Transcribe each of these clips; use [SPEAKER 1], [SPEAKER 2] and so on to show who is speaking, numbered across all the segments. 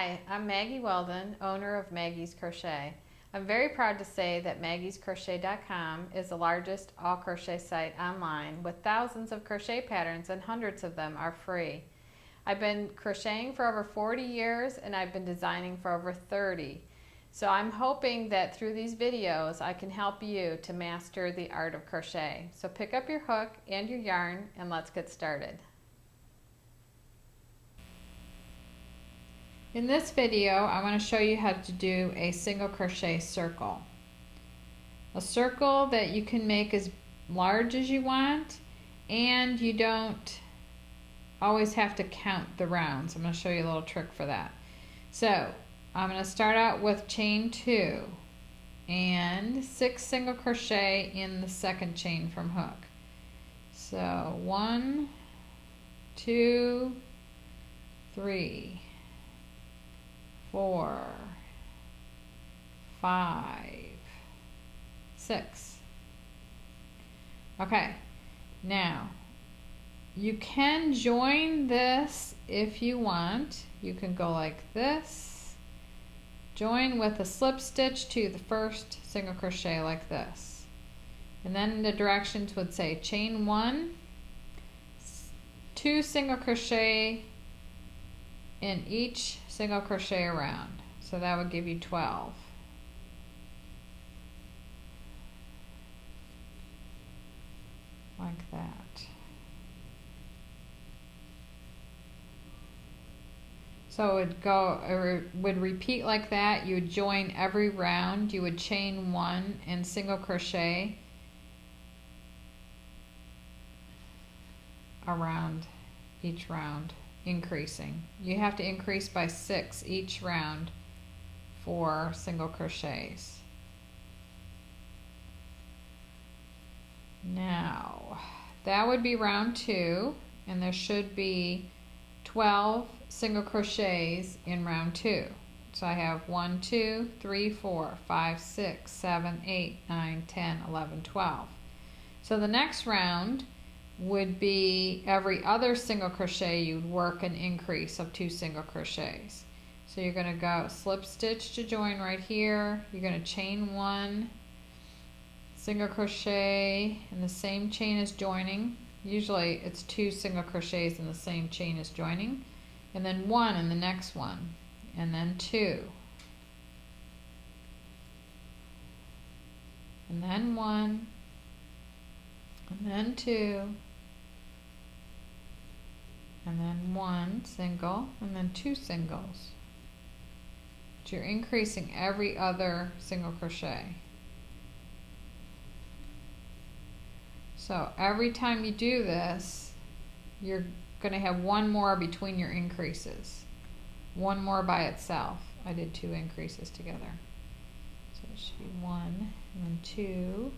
[SPEAKER 1] Hi, I'm Maggie Weldon, owner of Maggie's Crochet. I'm very proud to say that maggiescrochet.com is the largest all crochet site online with thousands of crochet patterns and hundreds of them are free. I've been crocheting for over 40 years and I've been designing for over 30. So I'm hoping that through these videos I can help you to master the art of crochet. So pick up your hook and your yarn and let's get started. In this video, I want to show you how to do a single crochet circle. A circle that you can make as large as you want, and you don't always have to count the rounds. I'm going to show you a little trick for that. So, I'm going to start out with chain 2 and 6 single crochet in the second chain from hook. So, 1, 2, 3, 4, 5, 6. Okay, now you can join this if you want. You can go like this, join with a slip stitch to the first single crochet like this, and then the directions would say chain 1, 2 single crochet in each single crochet around. So that would give you 12. Like that. So it would repeat like that. You would join every round. You would chain 1 and single crochet around each round, increasing. You have to increase by 6 each round for single crochets. Now, that would be round 2, and there should be 12 single crochets in round 2. So I have 1, 2, 3, 4, 5, 6, 7, 8, 9, 10, 11, 12. So the next round would be every other single crochet you'd work an increase of 2 single crochets. So you're going to go slip stitch to join right here. You're going to chain 1 single crochet in the same chain as joining. Usually it's 2 single crochets in the same chain as joining, and then 1 in the next one, and then 2, and then 1, and then 2, and then 1 single, and then 2 singles. But you're increasing every other single crochet. So every time you do this, you're going to have 1 more between your increases. 1 more by itself. I did 2 increases together. So it should be 1 and then 2.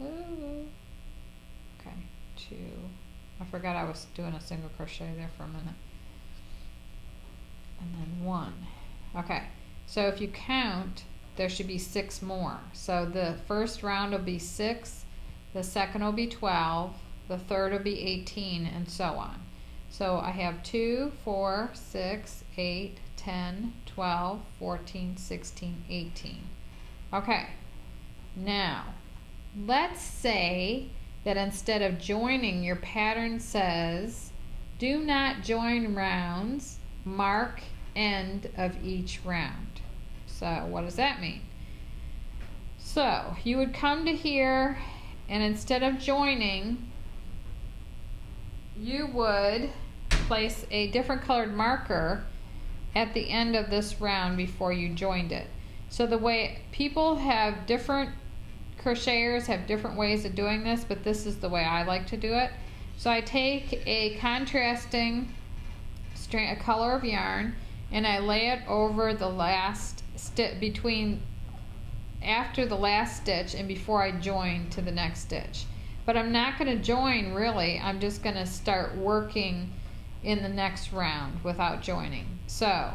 [SPEAKER 1] Ooh. Okay, 2. I forgot I was doing a single crochet there for a minute. And then 1. Okay, so if you count, there should be 6 more. So the first round will be 6, the second will be 12, the third will be 18, and so on. So I have 2, 4, 6, 8, 10, 12, 14, 16, 18. Okay, now let's say that instead of joining, your pattern says do not join rounds, mark end of each round. So what does that mean? So you would come to here, and instead of joining, you would place a different colored marker at the end of this round before you joined it. So the way people have different crocheters have different ways of doing this, but this is the way I like to do it. So I take a contrasting a color of yarn, and I lay it over the last stitch after the last stitch and before I join to the next stitch. But I'm not going to join really, I'm just going to start working in the next round without joining. So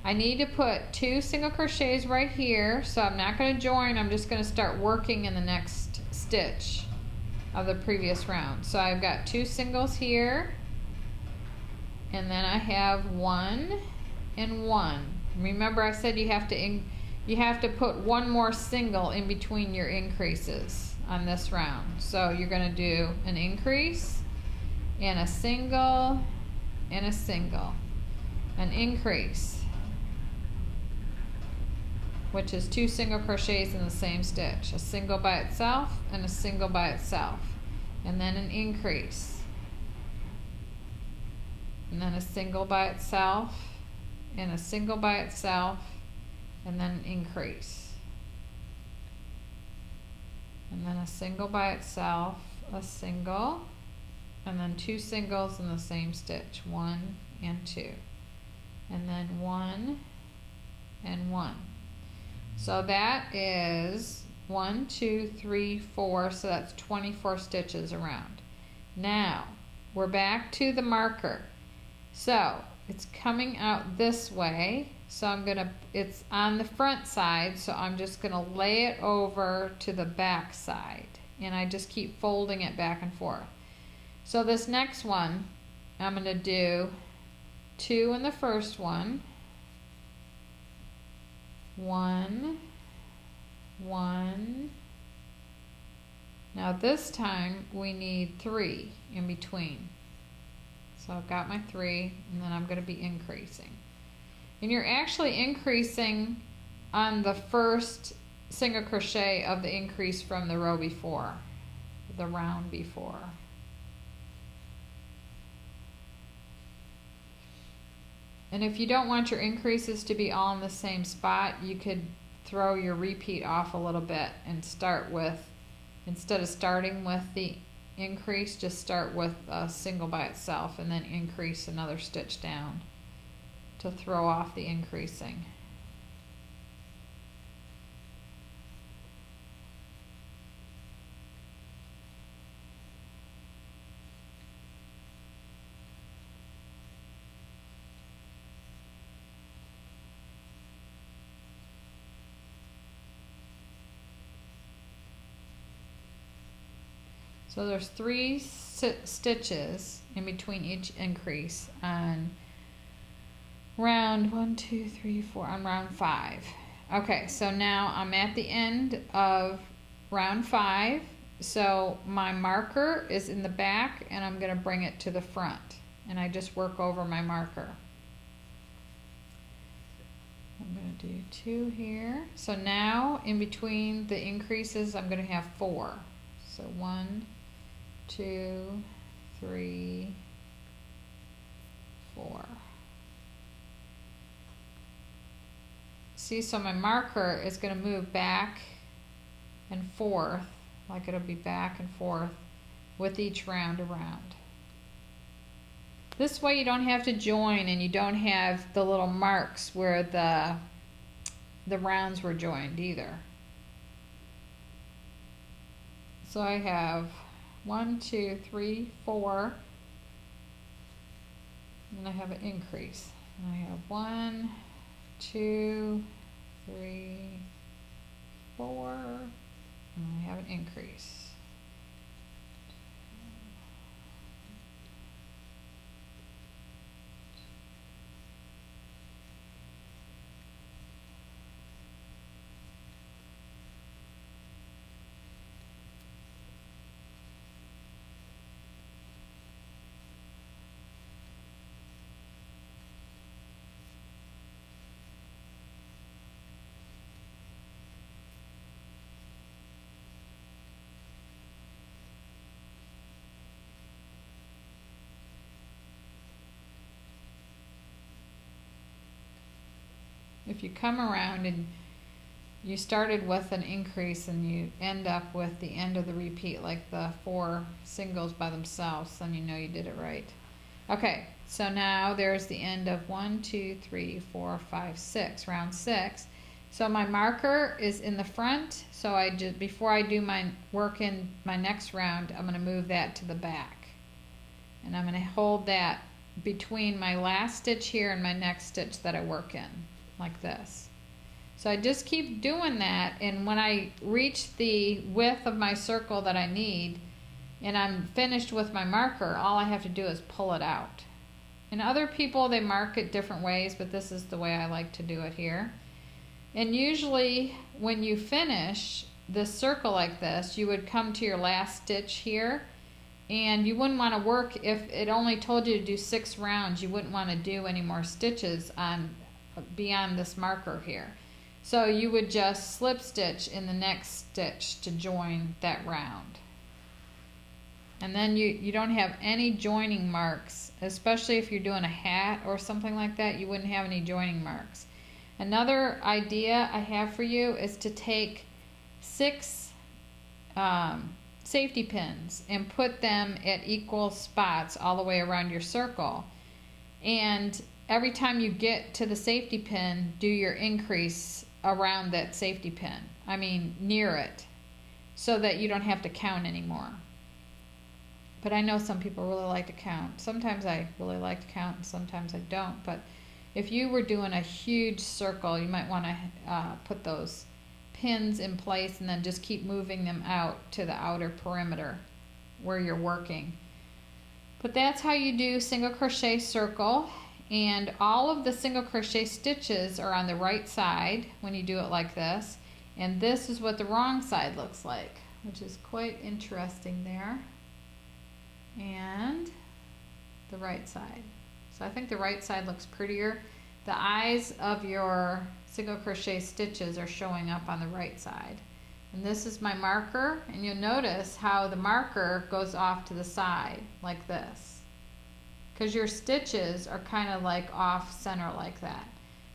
[SPEAKER 1] I need to put 2 single crochets right here, so I'm not going to join, I'm just going to start working in the next stitch of the previous round. So I've got 2 singles here, and then I have 1 and 1. Remember I said you have to put one more single in between your increases on this round. So you're going to do an increase and a single and a single, an increase, which is 2 single crochets in the same stitch, a single by itself and a single by itself, and then an increase, and then a single by itself and a single by itself, and then an increase, and then a single by itself, a single, and then 2 singles in the same stitch, 1 and 2, and then 1 and 1. So that is 1, 2, 3, 4, so that's 24 stitches around. Now we're back to the marker. So it's coming out this way, so it's on the front side, so I'm just gonna lay it over to the back side, and I just keep folding it back and forth. So this next one, I'm gonna do 2 in the first one, 1, 1. Now this time we need 3 in between. So I've got my 3, and then I'm going to be increasing. And you're actually increasing on the first single crochet of the increase from the row before, the round before. And if you don't want your increases to be all in the same spot, you could throw your repeat off a little bit and start with, instead of starting with the increase, just start with a single by itself and then increase another stitch down to throw off the increasing. So there's 3 stitches in between each increase on round 1, 2, 3, 4, on round 5. Okay, so now I'm at the end of round 5. So my marker is in the back, and I'm going to bring it to the front, and I just work over my marker. I'm going to do 2 here. So now in between the increases, I'm going to have 4. So 1, 2, 3, 4. See, so my marker is going to move back and forth, like it'll be back and forth with each round around. This way you don't have to join, and you don't have the little marks where the rounds were joined either. So I have 1, 2, 3, 4, and I have an increase. And I have 1, 2, 3, 4, and I have an increase. If you come around and you started with an increase and you end up with the end of the repeat, like the 4 singles by themselves, then you know you did it right. Okay, so now there's the end of 1, 2, 3, 4, 5, 6, round 6. So my marker is in the front, so I just, before I do my work in my next round, I'm going to move that to the back. And I'm going to hold that between my last stitch here and my next stitch that I work in, like this. So I just keep doing that, and when I reach the width of my circle that I need and I'm finished with my marker, all I have to do is pull it out. And other people, they mark it different ways, but this is the way I like to do it here. And usually when you finish this circle like this, you would come to your last stitch here, and you wouldn't want to work if it only told you to do 6 rounds. You wouldn't want to do any more stitches on beyond this marker here. So you would just slip stitch in the next stitch to join that round. And then you don't have any joining marks, especially if you're doing a hat or something like that. You wouldn't have any joining marks. Another idea I have for you is to take 6 safety pins and put them at equal spots all the way around your circle. And every time you get to the safety pin, do your increase around that safety pin. I mean, near it, so that you don't have to count anymore. But I know some people really like to count. Sometimes I really like to count and sometimes I don't. But if you were doing a huge circle, you might want to put those pins in place and then just keep moving them out to the outer perimeter where you're working. But that's how you do single crochet circle. And all of the single crochet stitches are on the right side when you do it like this. And this is what the wrong side looks like, which is quite interesting there. And the right side. So I think the right side looks prettier. The eyes of your single crochet stitches are showing up on the right side. And this is my marker, and you'll notice how the marker goes off to the side like this, because your stitches are kind of like off center like that.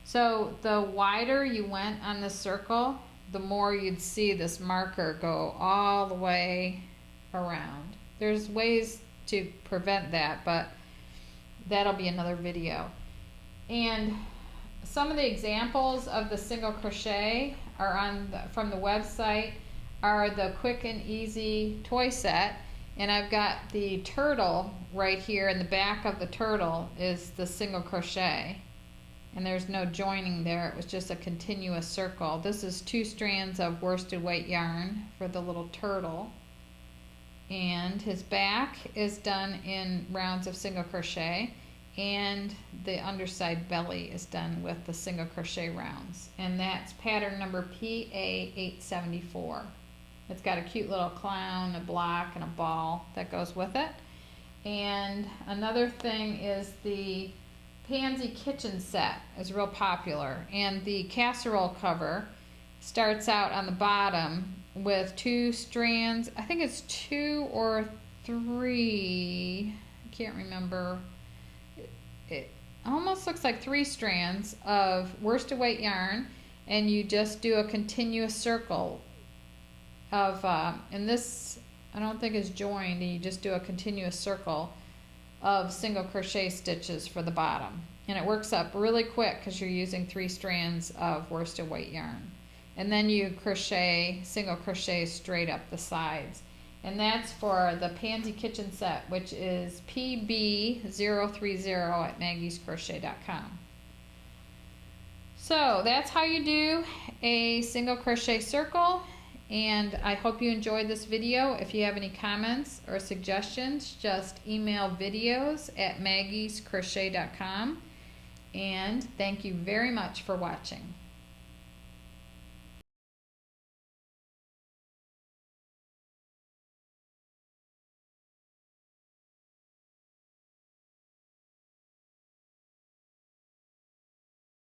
[SPEAKER 1] So the wider you went on the circle, the more you'd see this marker go all the way around. There's ways to prevent that, but that'll be another video. And some of the examples of the single crochet are on from the website are the quick and easy toy set, and I've got the turtle right here. In the back of the turtle is the single crochet, and there's no joining there. It was just a continuous circle. This is 2 strands of worsted weight yarn for the little turtle, and his back is done in rounds of single crochet, and the underside belly is done with the single crochet rounds. And that's pattern number PA874. It's got a cute little clown, a block, and a ball that goes with it. And another thing is the Pansy kitchen set is real popular, and the casserole cover starts out on the bottom with 2 strands. I think it's 2 or 3, I can't remember. It almost looks like 3 strands of worsted weight yarn, and you just do a continuous circle of and this I don't think is joined, and you just do a continuous circle of single crochet stitches for the bottom, and it works up really quick because you're using 3 strands of worsted weight yarn. And then you crochet, single crochet straight up the sides. And that's for the Pansy kitchen set, which is PB030 at maggiescrochet.com. So that's how you do a single crochet circle, and I hope you enjoyed this video. If you have any comments or suggestions, just email videos@maggiescrochet.com. And thank you very much for watching.